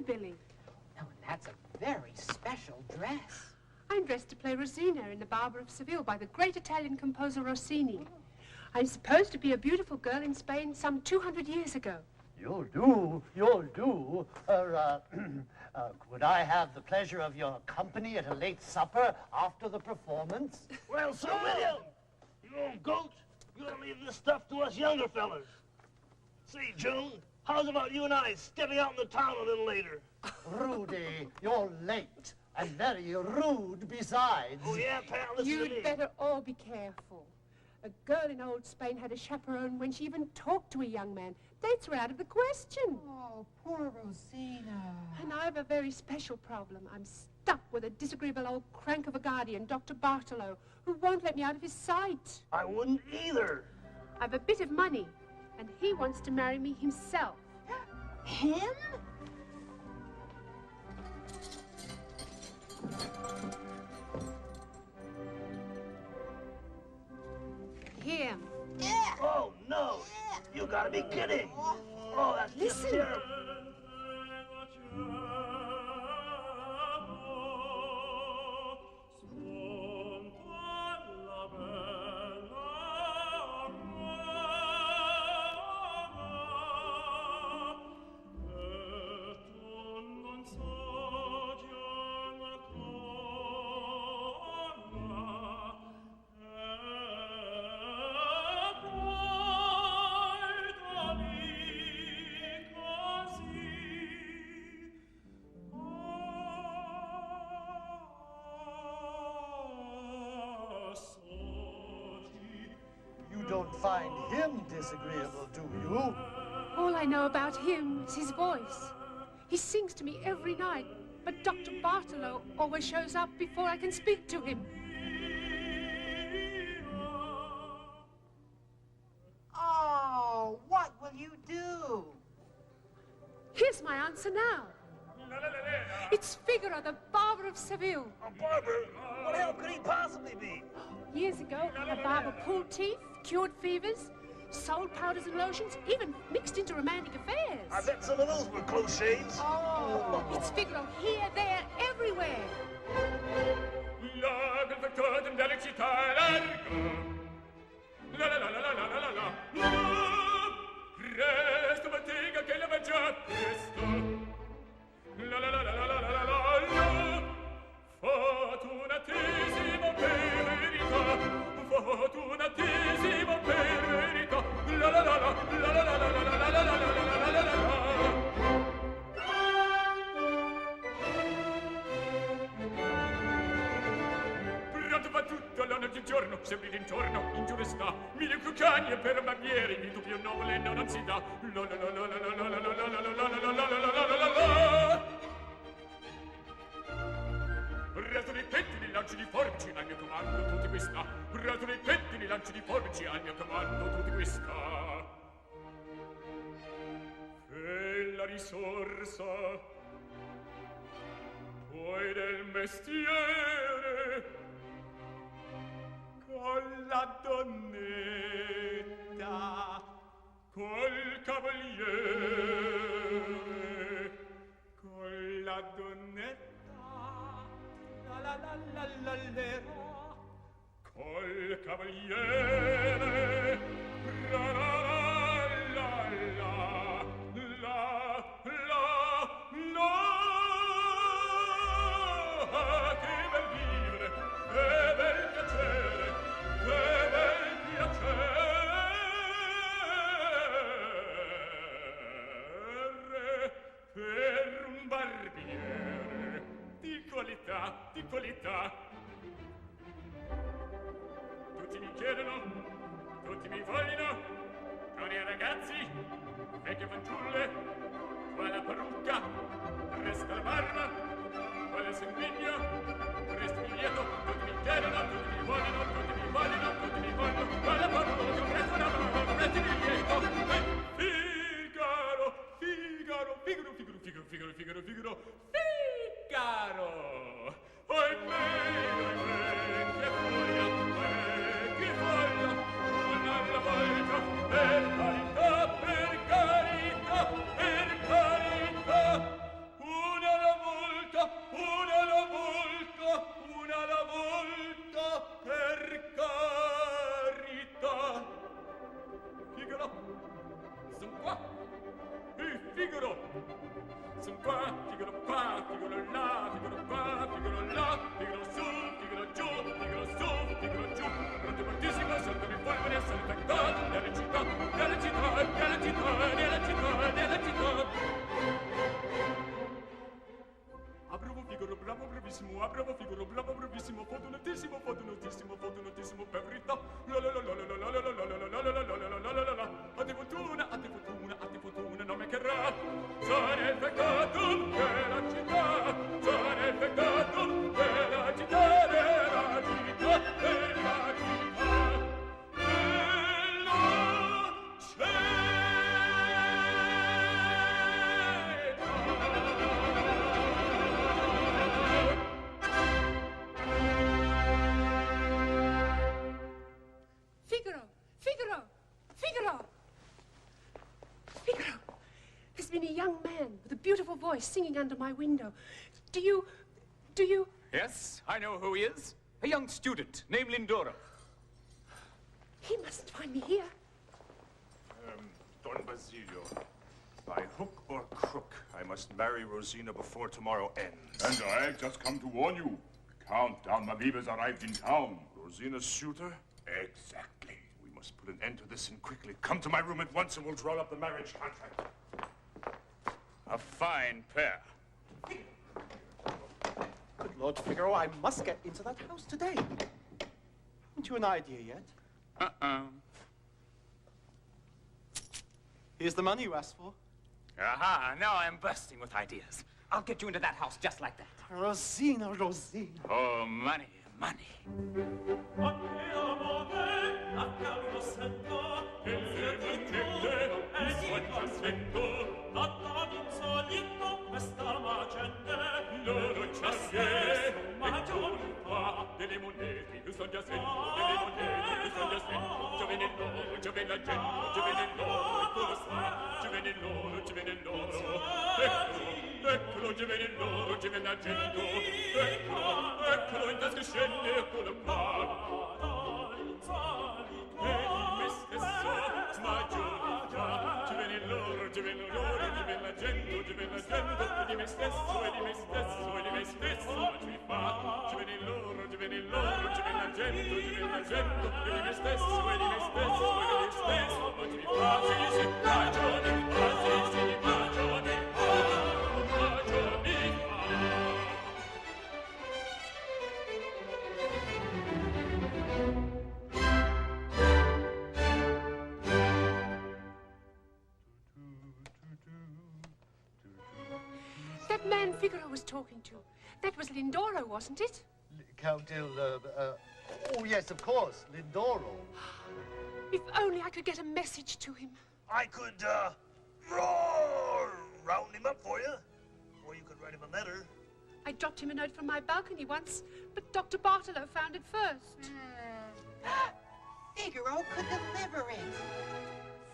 Billy. Oh, and that's a very special dress. I'm dressed to play Rosina in The Barber of Seville by the great Italian composer Rossini. I'm supposed to be a beautiful girl in Spain some 200 years ago. You'll do, you'll do. Could I have the pleasure of your company at a late supper after the performance? Well, Sir William, you old goat, you gotta leave this stuff to us younger fellas. Say, June, how's about you and I stepping out in the town a little later? Rudy, you're late, and very rude besides. Oh, yeah, pal, listen to me. You'd better all be careful. A girl in old Spain had a chaperone when she even talked to a young man. Dates were out of the question. Oh, poor Rosina. And I have a very special problem. I'm stuck with a disagreeable old crank of a guardian, Dr. Bartolo, who won't let me out of his sight. I wouldn't either. I've a bit of money, and he wants to marry me himself. Him? Him. Oh, no. You gotta be kidding. Oh, that's just Listen. terrible. Don't find him disagreeable, do you? All I know about him is his voice. He sings to me every night, but Dr. Bartolo always shows up before I can speak to him. Oh, what will you do? Here's my answer now. It's Figaro, the Barber of Seville. A barber? What the hell could he possibly be? Years ago, the barber pulled teeth, cured fevers, sold powders and lotions, even mixed into romantic affairs. I bet some of those were close shaves. Oh, it's Figaro here, there, everywhere. La perfetta delicità la la la la la la la la la. Resto bottega che la mangia presto. La la la la la la la la la. Fortunatissimo per verità. Fortunatissimo per verità. La la la la la la la la la la la la la la la. Va tutto l'anno di giorno, sembri d'intorno, in giù sta, mille cucaglie per barbieri, di tu più nobile non si dà. La la la la la la la la la la la la la la la la la la. Resto dei pettini, lanci di forbici, al mio comando tutti qui sta. Resto dei pettini, lanci di forbici, al mio comando tutti qui sta. E la risorsa, poi del mestiere, con la donnetta, col cavaliere, con la donnetta, la la la la la la, col cavaliere, la la la la la la la. Che bel vivere, che bel piacere, che bel piacere per un barbiere di qualità, di qualità. Tutti mi chiedono, tutti mi vogliono, giovani e ragazzi, vecchie fanciulle, qua la parrucca, resta la barba, qua il sanguigno, resta il lieto, tutti mi chiedono, tutti mi vogliono, tutti mi vogliono, tutti mi vogliono, qua la parrucca, resta la barba, resta il lieto. Figaro, Figaro, Figaro, Figaro, Figaro, Figaro, Figaro, Figaro, Figaro. Oi me, che voglia, che voglia, non alla volta, per carità, per carità, per carità. bravissimo, ah, bravo Figaro, bravo, bravissimo, fortunatissimo, fortunatissimo, fortunatissimo, per verità. La la la la la la la la la la la la la la la la la la la. A te fortuna, a te fortuna, a te fortuna, non me querrà. Sarà il peccato della città, sarà il peccato della città, della città, della città. Figaro! Figaro! Figaro! Figaro! There's been a young man with a beautiful voice singing under my window. Do you... Yes, I know who he is. A young student named Lindoro. He mustn't find me here. Don Basilio, by hook or crook, I must marry Rosina before tomorrow ends. And I've just come to warn you. Count Dalmaviv has arrived in town. Rosina's suitor? Exactly. We must put an end to this and quickly. Come to my room at once and we'll draw up the marriage contract. A fine pair. Good Lord Figaro, I must get into that house today. Haven't you an idea yet? Here's the money you asked for. Aha, now I'm bursting with ideas. I'll get you into that house just like that. Rosina, Rosina. Oh, money, money. Delle monete, io son già sento, delle monete, io son già sento. Giovene l'oro, giovene la gente, giovene l'oro, tu lo sai, giovene l'oro, giovene l'oro. Eccolo, eccolo, giovene l'oro, giovene la gente. Eccolo, eccolo, in tasca scende, eccolo qua. Vedi me stesso, ma giovane, giovene l'oro, giovene l'oro, giovene la gente, giovene la gente. E di me stesso, e di me stesso, e di me stesso, ma ci fa, giovene l'oro, giovene l'oro, giovene la gente, giovene la gente. E di me stesso, e di me stesso, e di me stesso, ma ci fa, sì, sì, ragione, sì, sì, ragione, ragioni fa. That man Figaro was talking to, that was Lindoro, wasn't it? Count oh yes, of course, Lindoro. If only I could get a message to him. I could, round him up for you. Or you could write him a letter. I dropped him a note from my balcony once, but Dr. Bartolo found it first. Figaro could deliver it.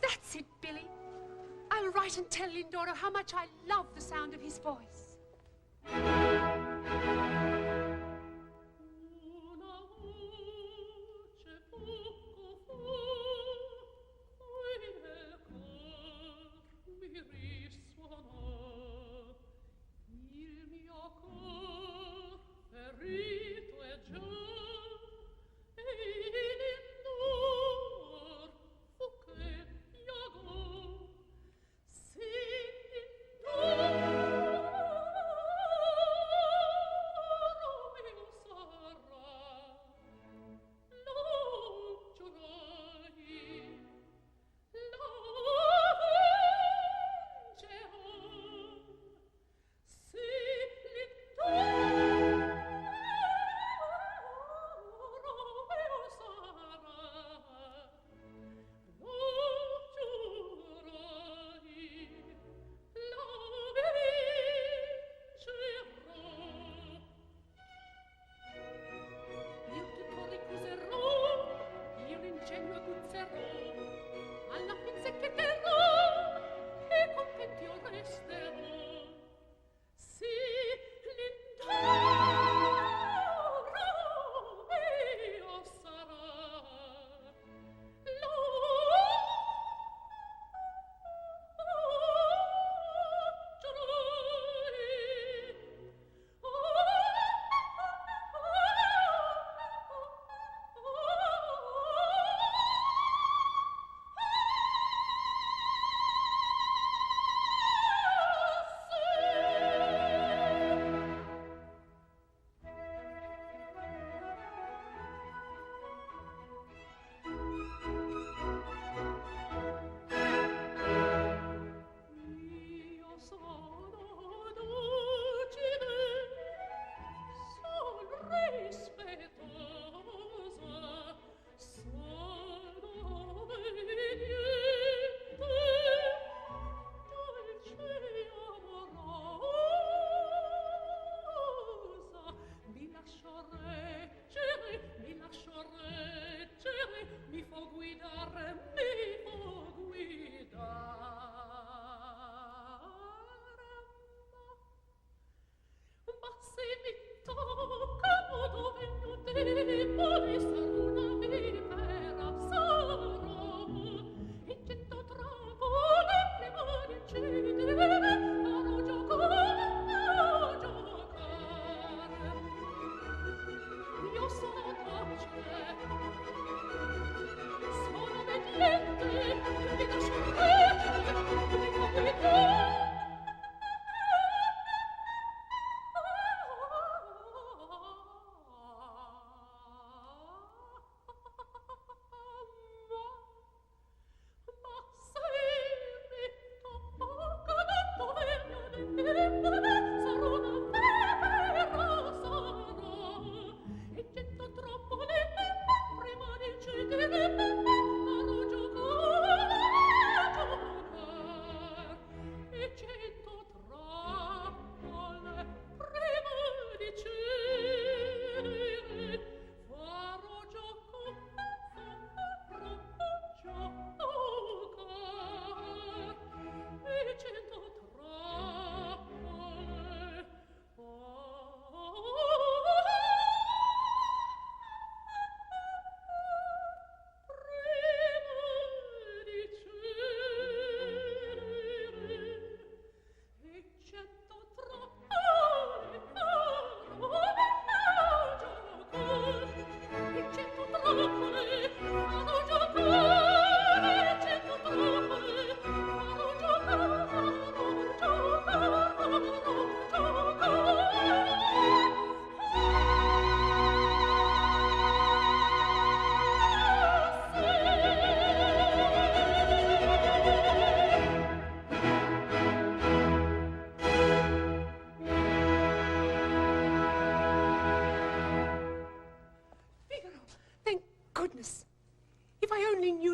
That's it, Billy. I'll write and tell Lindoro how much I love the sound of his voice.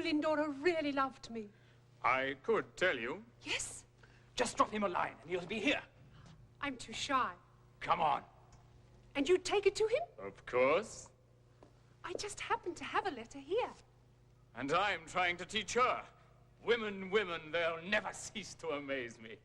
Lindora really loved me. I could tell you. Yes? Just drop him a line and he'll be here. I'm too shy. Come on. And you'd take it to him? Of course. I just happen to have a letter here. And I'm trying to teach her. Women, they'll never cease to amaze me.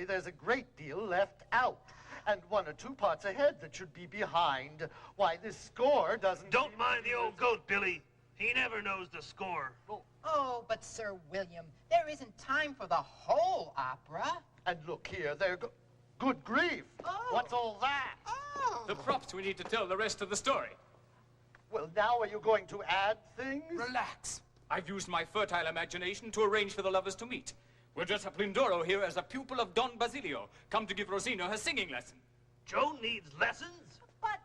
There's a great deal left out, and one or two parts ahead that should be behind. Why, this score doesn't... Don't mind the old goat, Billy. He never knows the score. Oh, but Sir William, there isn't time for the whole opera. And look here, good grief. Oh. What's all that? Oh. The props we need to tell the rest of the story. Well, now are you going to add things? Relax. I've used my fertile imagination to arrange for the lovers to meet. We'll dress up Lindoro here as a pupil of Don Basilio, come to give Rosina her singing lesson. Joan needs lessons? But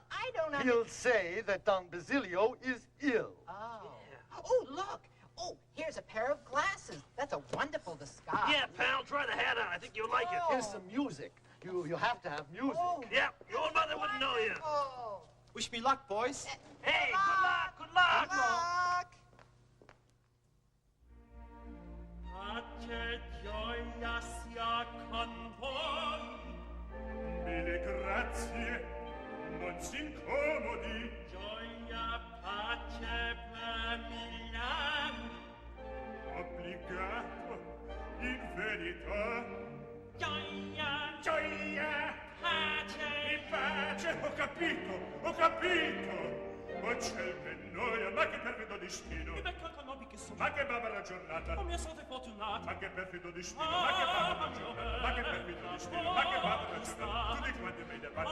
I don't He'll say that Don Basilio is ill. Oh. Yeah. Oh, look. Oh, here's a pair of glasses. That's a wonderful disguise. Yeah, pal, try the hat on. I think you'll like it. Here's some music. You have to have music. Oh. Yeah, your old mother wouldn't know you. Oh. Wish me luck, boys. Hey, good luck, good luck. Good luck. pace, gioia sia con voi. Mille grazie, non si incomodi. Gioia, pace per Milano. Obbligato, in verità. Gioia, Gioia, pace. pace, ho capito. Oh ciel che noia, ma che perfido destino. E becco conobbi che sono. Ma che barbara giornata. Oh mia sorte fortunata. Ma che perfido destino, ma che barbara giornata. Ma che perfido destino, ma che barbara giornata. Tutti quanti me ne vanno,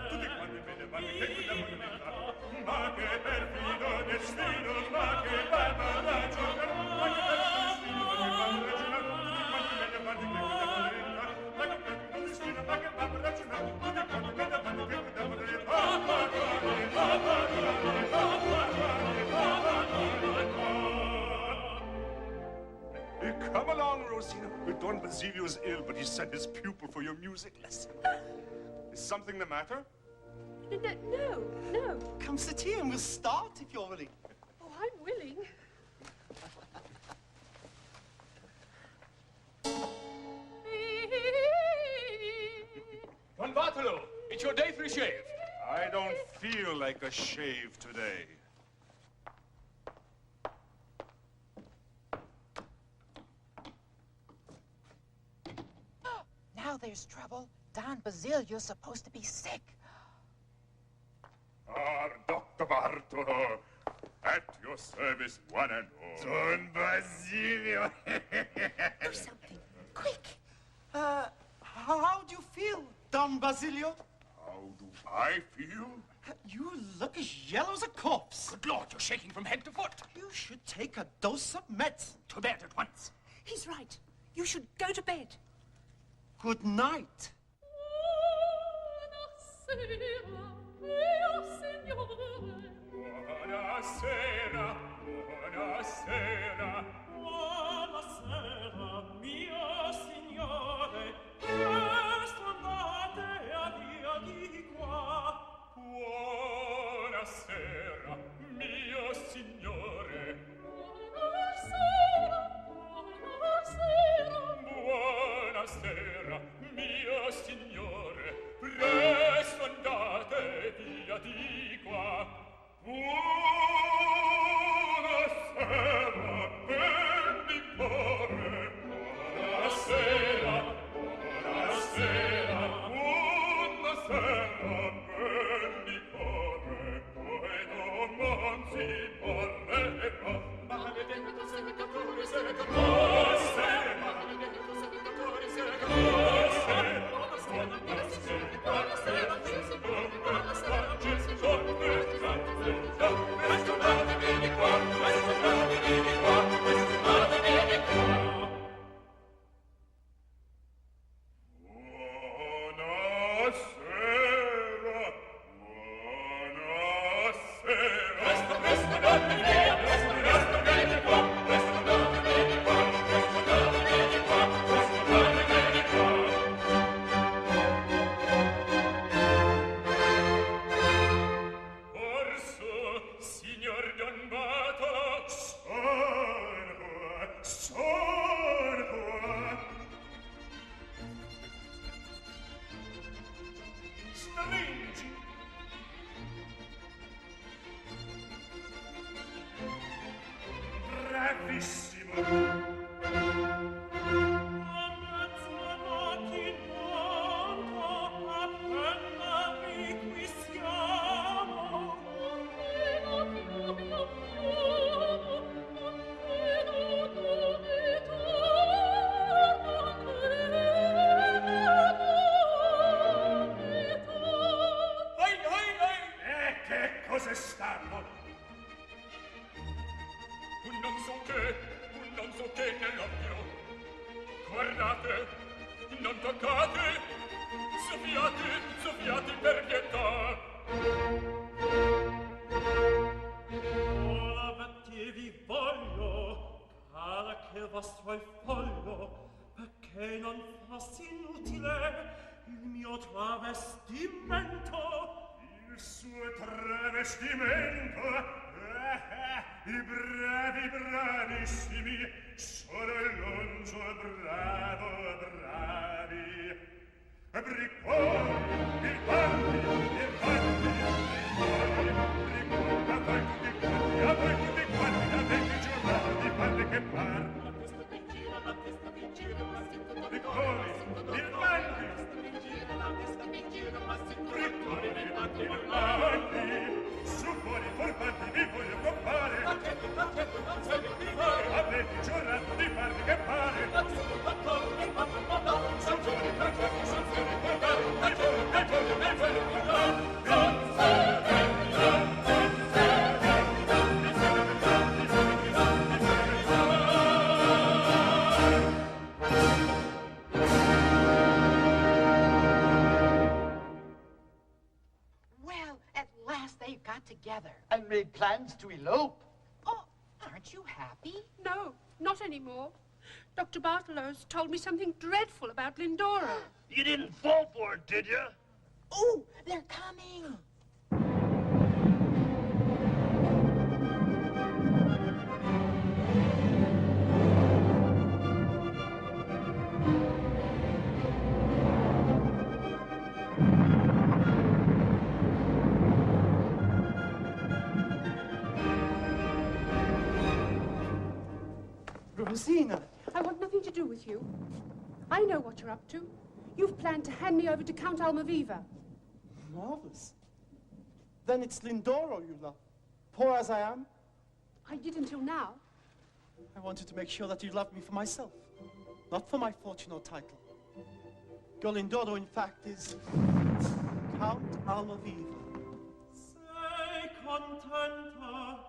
tutti quanti me ne vanno, che cosa vuoi me ne vanno? Ma che perfido destino, ma che barbara giornata. Ma che perfido destino, ma che barbara giornata. Tutti quanti me ne vanno, che cosa vuoi me ne vanno? Ma che perfido destino, ma che barbara giornata. Tutti quanti me ne vanno, che cosa vuoi me ne Come along, Rosina. Don Basilio's ill, but he sent his pupil for your music lesson. Is something the matter? No. Come sit here and we'll start if you're willing. Oh, I'm willing. Don Bartolo, it's your day for a shave. I don't feel like a shave today. Now there's trouble. Don Basilio's supposed to be sick. Ah, Dr. Bartolo, at your service, one and all. Don Basilio. Do something. Quick. How do you feel, Don Basilio? How do I feel? You look as yellow as a corpse. Good Lord, you're shaking from head to foot. You should take a dose of meds. To bed at once. He's right. You should go to bed. Good night. Buonasera, buonasera. Buonasera, mio signore. Presto andate a via di qua. Buonasera, mio signore. Buonasera, mio signore. Presto andate via di qua. Buonasera, ben di cuore. Buonasera, buonasera. Buonasera, ben di cuore. Poi non si parlerà. Maledetto seccatore, seccatore, maledetto seccatore, seccatore, I bravi, bravissimi, solo Alonso, bravo, bravi. Bricconi, il Bandi, a voi tutti quanti, a voi tutti quanti, da 20 giornate fatte che par. La testa mi gira, la testa mi gira, ma sento da Bricconi, il Bandi, la testa mi gira, ma sento Bricconi, il Bandi, il Bandi. Su fuori, forfanti, vi voglio compare. L'accetto, non sei di fare. A 20 giornate di farvi che pare. L'accetto, d'accordo, il papà, papà. Sono giovani, perfetti, sono fuori, guardate. Well, at last they got together. And made plans to elope. Oh, aren't you happy? No, not anymore. Dr. Bartolow's told me something dreadful about Lindora. You didn't fall for it, did you? Oh, they're coming. Rosina! I want nothing to do with you. I know what you're up to. You've planned to hand me over to Count Almaviva. Marvelous. Then it's Lindoro you love. Poor as I am. I did until now. I wanted to make sure that you loved me for myself, not for my fortune or title. Your Lindoro, in fact, is Count Almaviva. Sei contenta.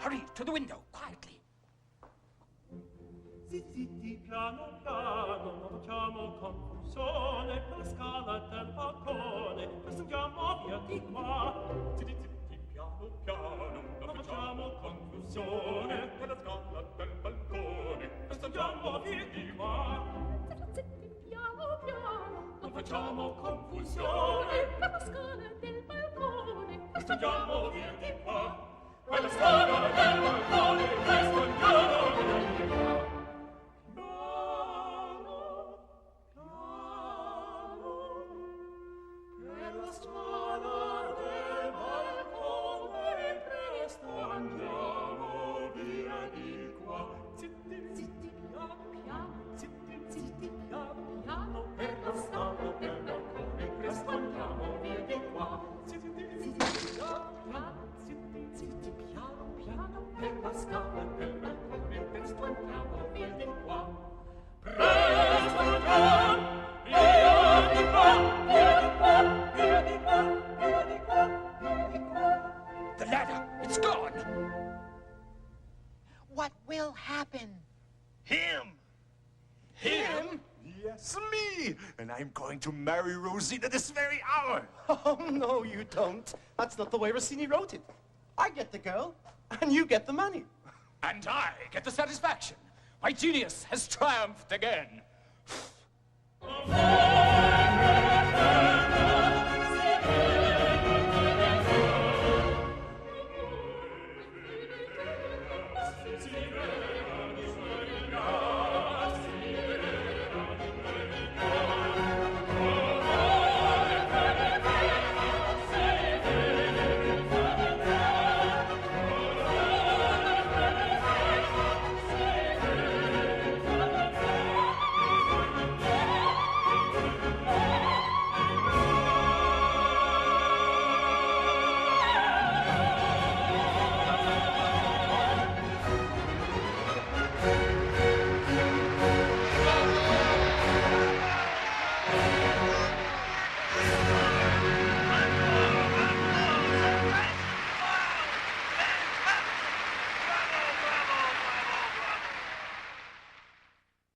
Hurry, to the window, quietly. Zitti, piano, piano, non facciamo confusione per la scala del balcone, presentiamo via di qua. Zitti, piano, piano, non facciamo confusione per la scala del balcone, presentiamo via di qua. Zitti, piano, piano, non facciamo confusione per la scala del balcone, presentiamo via di qua. Per la scala del balcone, presentiamo via di qua. The ladder, it's gone. What will happen? Him! Him? Yes, me! And I'm going to marry Rosina this very hour. Oh, no, you don't. That's not the way Rossini wrote it. I get the girl, and you get the money. And I get the satisfaction. My genius has triumphed again.